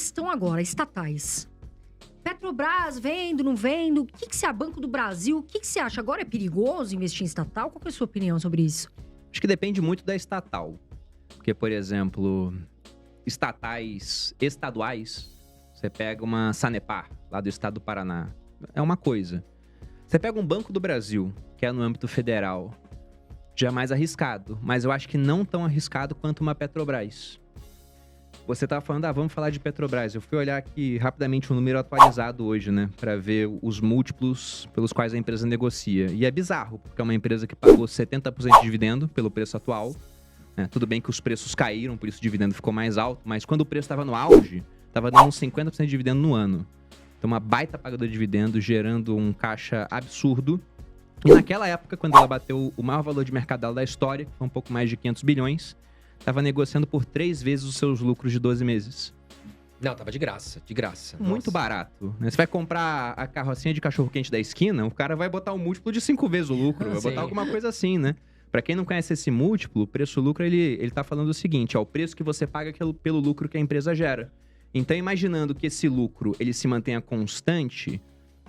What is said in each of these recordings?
questão agora, estatais. Petrobras, vendo, não vendo? O que você acha? Banco do Brasil, o que você acha? Agora é perigoso investir em estatal? Qual que é a sua opinião sobre isso? Acho que depende muito da estatal. Porque, por exemplo, estaduais, você pega uma Sanepar, lá do estado do Paraná. É uma coisa. Você pega um Banco do Brasil, que é no âmbito federal, já é mais arriscado. Mas eu acho que não tão arriscado quanto uma Petrobras. Você tava falando, vamos falar de Petrobras. Eu fui olhar aqui rapidamente o número atualizado hoje, né? Pra ver os múltiplos pelos quais a empresa negocia. E é bizarro, porque é uma empresa que pagou 70% de dividendo pelo preço atual. Né? Tudo bem que os preços caíram, por isso o dividendo ficou mais alto. Mas quando o preço estava no auge, estava dando uns 50% de dividendo no ano. Então uma baita pagadora de dividendo, gerando um caixa absurdo. E naquela época, quando ela bateu o maior valor de mercado dela da história, que foi um pouco mais de 500 bilhões... Tava negociando por 3 vezes os seus lucros de 12 meses. Não, tava de graça, de graça. Muito barato. Né? Você vai comprar a carrocinha de cachorro-quente da esquina, o cara vai botar um múltiplo de 5 vezes o lucro. Vai botar alguma coisa assim, né? Pra quem não conhece esse múltiplo, o preço-lucro, ele tá falando o seguinte, o preço que você paga pelo lucro que a empresa gera. Então, imaginando que esse lucro, ele se mantenha constante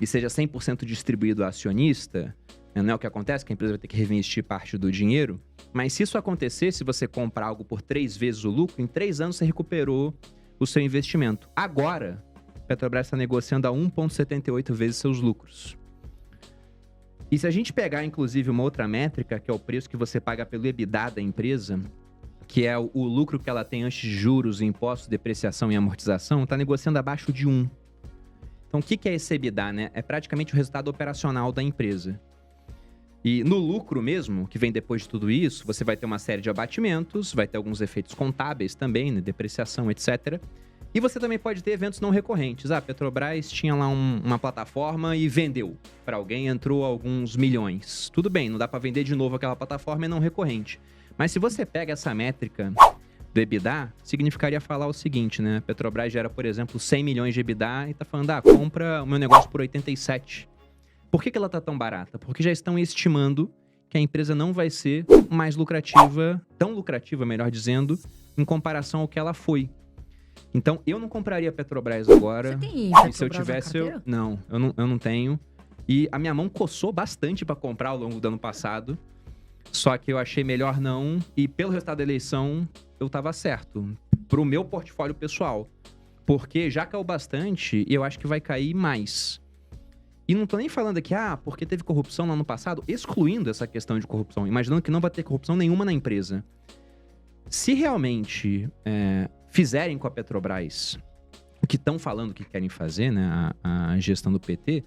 e seja 100% distribuído ao acionista... Não é o que acontece, que a empresa vai ter que reinvestir parte do dinheiro. Mas se isso acontecer, se você comprar algo por 3 vezes o lucro, em 3 anos você recuperou o seu investimento. Agora, a Petrobras está negociando a 1,78 vezes seus lucros. E se a gente pegar, inclusive, uma outra métrica, que é o preço que você paga pelo EBITDA da empresa, que é o lucro que ela tem antes de juros, impostos, depreciação e amortização, está negociando abaixo de 1. Então, o que é esse EBITDA, né? É praticamente o resultado operacional da empresa. E no lucro mesmo, que vem depois de tudo isso, você vai ter uma série de abatimentos, vai ter alguns efeitos contábeis também, né, depreciação, etc. E você também pode ter eventos não recorrentes. A Petrobras tinha lá uma plataforma e vendeu para alguém, entrou alguns milhões. Tudo bem, não dá para vender de novo aquela plataforma, é não recorrente. Mas se você pega essa métrica do EBITDA, significaria falar o seguinte, né? A Petrobras gera, por exemplo, 100 milhões de EBITDA e tá falando, compra o meu negócio por 87. Por que ela tá tão barata? Porque já estão estimando que a empresa não vai ser mais lucrativa, tão lucrativa, melhor dizendo, em comparação ao que ela foi. Então, eu não compraria a Petrobras agora. Você tem Petrobras se eu tivesse, eu não tenho. E a minha mão coçou bastante para comprar ao longo do ano passado. Só que eu achei melhor não. E pelo resultado da eleição, eu tava certo. Pro meu portfólio pessoal. Porque já caiu bastante e eu acho que vai cair mais. E não tô nem falando aqui, porque teve corrupção no ano passado, excluindo essa questão de corrupção, imaginando que não vai ter corrupção nenhuma na empresa. Se realmente fizerem com a Petrobras o que estão falando que querem fazer, né, a gestão do PT,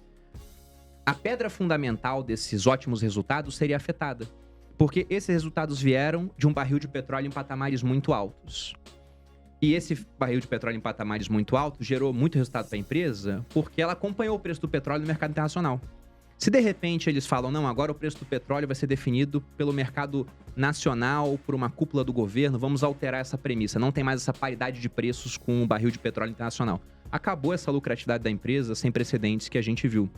a pedra fundamental desses ótimos resultados seria afetada. Porque esses resultados vieram de um barril de petróleo em patamares muito altos. E esse barril de petróleo em patamares muito altos gerou muito resultado para a empresa porque ela acompanhou o preço do petróleo no mercado internacional. Se de repente eles falam, não, agora o preço do petróleo vai ser definido pelo mercado nacional, por uma cúpula do governo, vamos alterar essa premissa. Não tem mais essa paridade de preços com o barril de petróleo internacional. Acabou essa lucratividade da empresa sem precedentes que a gente viu.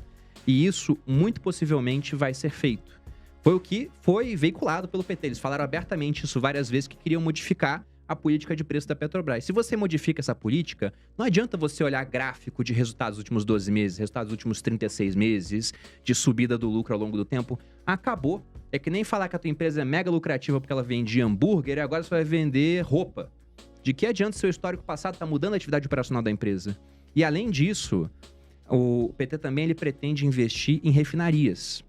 E isso, muito possivelmente, vai ser feito. Foi o que foi veiculado pelo PT. Eles falaram abertamente isso várias vezes, que queriam modificar a política de preço da Petrobras. Se você modifica essa política, não adianta você olhar gráfico de resultados dos últimos 12 meses, resultados dos últimos 36 meses, de subida do lucro ao longo do tempo. Acabou. É que nem falar que a tua empresa é mega lucrativa porque ela vende hambúrguer e agora você vai vender roupa. De que adianta seu histórico passado estar mudando a atividade operacional da empresa? E além disso, o PT também ele pretende investir em refinarias.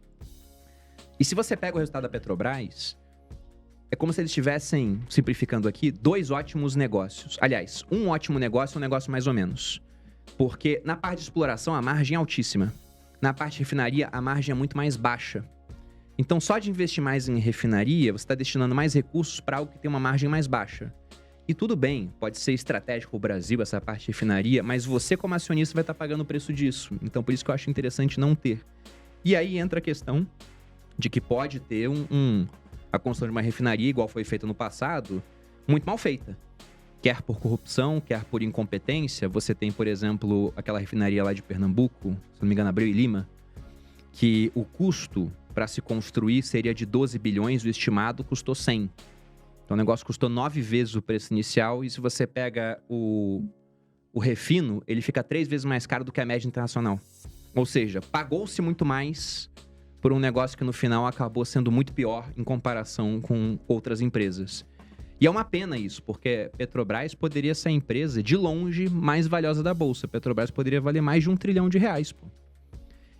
E se você pega o resultado da Petrobras, é como se eles tivessem, simplificando aqui, 2 ótimos negócios. Aliás, um ótimo negócio e um negócio mais ou menos. Porque na parte de exploração a margem é altíssima. Na parte de refinaria a margem é muito mais baixa. Então só de investir mais em refinaria, você está destinando mais recursos para algo que tem uma margem mais baixa. E tudo bem, pode ser estratégico para o Brasil essa parte de refinaria, mas você como acionista vai estar pagando o preço disso. Então por isso que eu acho interessante não ter. E aí entra a questão de que pode ter a construção de uma refinaria, igual foi feita no passado, muito mal feita. Quer por corrupção, quer por incompetência. Você tem, por exemplo, aquela refinaria lá de Pernambuco, se não me engano, Abreu e Lima, que o custo para se construir seria de 12 bilhões, o estimado custou 100. Então o negócio custou 9 vezes o preço inicial, e se você pega o refino, ele fica 3 vezes mais caro do que a média internacional. Ou seja, pagou-se muito mais por um negócio que no final acabou sendo muito pior em comparação com outras empresas. E é uma pena isso, porque Petrobras poderia ser a empresa, de longe, mais valiosa da Bolsa. Petrobras poderia valer mais de R$1 trilhão, pô.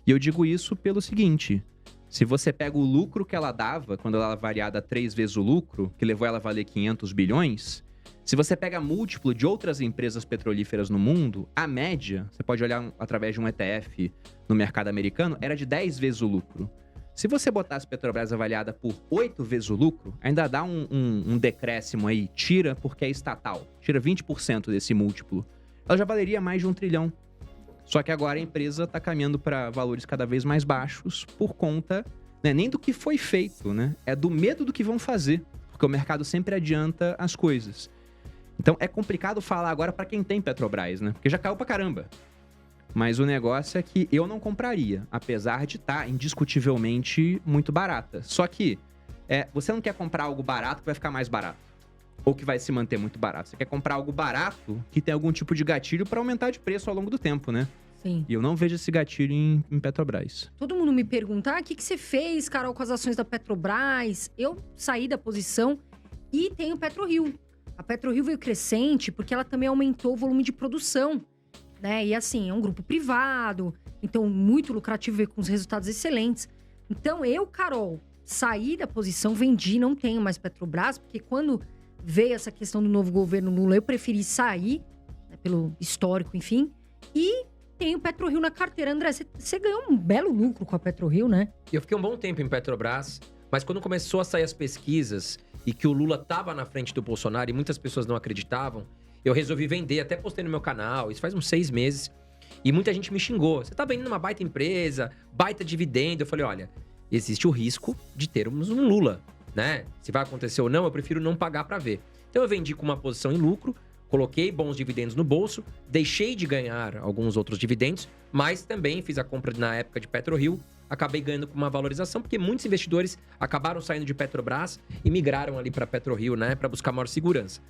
E eu digo isso pelo seguinte: se você pega o lucro que ela dava, quando ela era variada 3 vezes o lucro, que levou ela a valer 500 bilhões, se você pega múltiplo de outras empresas petrolíferas no mundo, a média, você pode olhar através de um ETF no mercado americano, era de 10 vezes o lucro. Se você botasse Petrobras avaliada por 8 vezes o lucro, ainda dá um decréscimo aí, tira porque é estatal, tira 20% desse múltiplo. Ela já valeria mais de R$1 trilhão. Só que agora a empresa está caminhando para valores cada vez mais baixos por conta, né, nem do que foi feito, né? É do medo do que vão fazer, porque o mercado sempre adianta as coisas. Então é complicado falar agora para quem tem Petrobras, né? Porque já caiu pra caramba. Mas o negócio é que eu não compraria, apesar de estar indiscutivelmente muito barata. Só que você não quer comprar algo barato que vai ficar mais barato, ou que vai se manter muito barato. Você quer comprar algo barato que tem algum tipo de gatilho para aumentar de preço ao longo do tempo, né? Sim. E eu não vejo esse gatilho em Petrobras. Todo mundo me pergunta, o que você fez, Carol, com as ações da Petrobras? Eu saí da posição e tenho PetroRio. A PetroRio veio crescente porque ela também aumentou o volume de produção, né? E assim, é um grupo privado, então muito lucrativo, veio com os resultados excelentes. Então eu, Carol, saí da posição, vendi, não tenho mais Petrobras, porque quando veio essa questão do novo governo Lula, eu preferi sair, né, pelo histórico, enfim, e tenho PetroRio na carteira. André, você ganhou um belo lucro com a PetroRio, né? Eu fiquei um bom tempo em Petrobras, mas quando começou a sair as pesquisas e que o Lula estava na frente do Bolsonaro e muitas pessoas não acreditavam, eu resolvi vender, até postei no meu canal, isso faz uns 6 meses, e muita gente me xingou. Você tá vendendo uma baita empresa, baita dividendo. Eu falei, olha, existe o risco de termos um Lula, né? Se vai acontecer ou não, eu prefiro não pagar para ver. Então eu vendi com uma posição em lucro, coloquei bons dividendos no bolso, deixei de ganhar alguns outros dividendos, mas também fiz a compra na época de PetroRio, acabei ganhando com uma valorização, porque muitos investidores acabaram saindo de Petrobras e migraram ali para PetroRio, né, para buscar maior segurança.